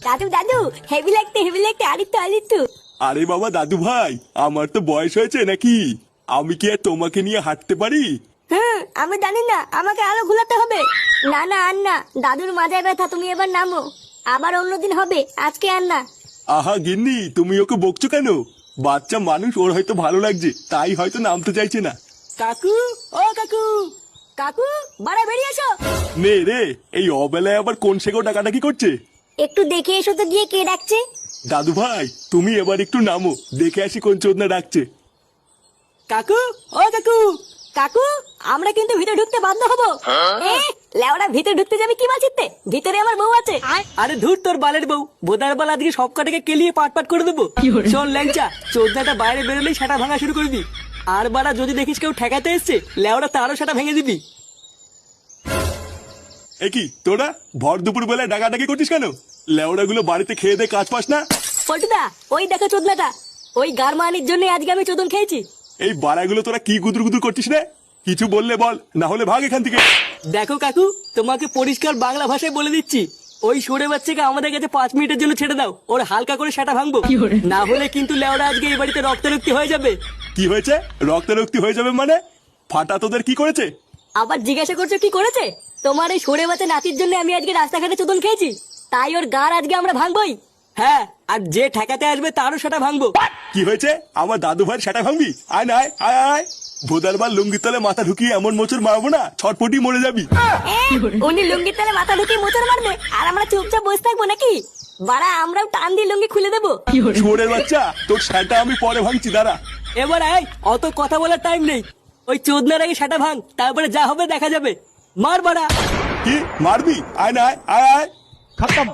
দাদু দাদু, হেভি লাগতে আরিত্তু আরিত্তু। আরে বাবা দাদু ভাই, আমার তো বয়স হয়েছে নাকি? আমি কি আর তোমাকে নিয়ে হাঁটতে পারি? হ্যাঁ, আমি জানি না, আমাকে আরো ঘুলাতে হবে। না না আর না, দাদুর মাজায় ব্যথা, তুমি এবার নামো। আবার অন্যদিন হবে, আজকে আর না। আহা গিন্নি, তুমি ওকে বকছো কেন? বাচ্চা মানুষ, ওর হয়তো ভালো লাগছে, তাই হয়তো নামতে চাইছে না। কাকু, ও কাকু, কাকু, বাড়া বেরিয়ে এসো। নে রে, এই অবেলায় আবার কোন সেগো ডাকাডাকি করছে? একটু দেখে এসো তো গিয়ে কে ডাকছে। দাদু ভাই, তুমি এবার একটু নামো, দেখে আসি কোন চোদনা ডাকছে। কাকু, ও কাকু, কাকু, আমরা কিন্তু ভিতরে ঢুকতে বাধ্য হবো। লেওড়া, ভিতরে ঢুকতে যাবে কি মাছিতে? ভিতরে আমার বউ আছে। আরে ধুর তোর বালের বউ, বোদার বাল আজকে সব কটাকে কেলিয়ে পাট পাট করে দেবো। শোন ল্যাংচা, চোদ্দাটা বাইরে বেরোলেই সেটা ভাঙা শুরু করে দিবি। আর বাড়া যদি দেখিস কেউ ঠেকাতে এসছে, লেওড়া তারও সেটা ভেঙে দিবি। এ কি তোরা ভর দুপুর বেলায় ডাকাডাকি করছিস কেন? লেওড়া গুলো বাড়িতে খেয়ে দে কাজ পাস না? পল্টুদা, ওই দেখো চোদনাটা, ওই গারমানির জন্য আজকে আমি চোদন খেয়েছি। এই বাড়াগুলো তোরা কি গুদুর গুদুর করছিস রে? কিছু বললে বল, না হলে ভাগ এখান থেকে। দেখো কাকু, তোমাকে পরিষ্কার বাংলা ভাষায় বলে দিচ্ছি, ওই সরে বাচ্চাকে আমাদের কাছে 5 মিনিটের জন্য ছেড়ে দাও, ওর হালকা করে সেটা ভাঙবো। না হলে কিন্তু লেওড়া আজকে এই বাড়িতে রক্তারক্তি হয়ে যাবে। কি হয়েছে? রক্তারক্তি হয়ে যাবে মানে? ফাটা তোদের কি করেছে? আবার জিজ্ঞাসা করছো কি করেছে? তোমার এই সরে বাচ্চা নাতির জন্য আমি আজকে রাস্তাঘাটে চোদন খেয়েছি, তাই ওর গার আজকে আমরা ভাঙবই। হ্যাঁ, আর যে ঠেকাতে আসবে তারও সেটা ভাঙবো। কি হয়েছে? আমার দাদু ভাইয়ের সেটা ভাঙবি? আয় না আয় আয় আয়। ভোদারবার লুঙ্গির তলে মাথা ঢুকিয়ে এমন মোচড় মারবো না, ছটপটি মরে যাবি। উনি লুঙ্গির তলে মাথা ঢুকিয়ে মোচড় মারবে, আর আমরা চুপচাপ বসে থাকবো নাকি? বাড়া, আমরাও টান দিয়ে লুঙ্গি খুলে দেবো। শুয়োরের বাচ্চা, তোর সেটা আমি পরে ভাঙছি, দাঁড়া। এবার আয়, অত কথা বলার টাইম নেই। ওই চোদনার আগে সেটা ভাঙ, তারপরে যা হবে দেখা যাবে। মার বাড়া। কি মারবি? আয় না আয় আয় আয়। खत्म।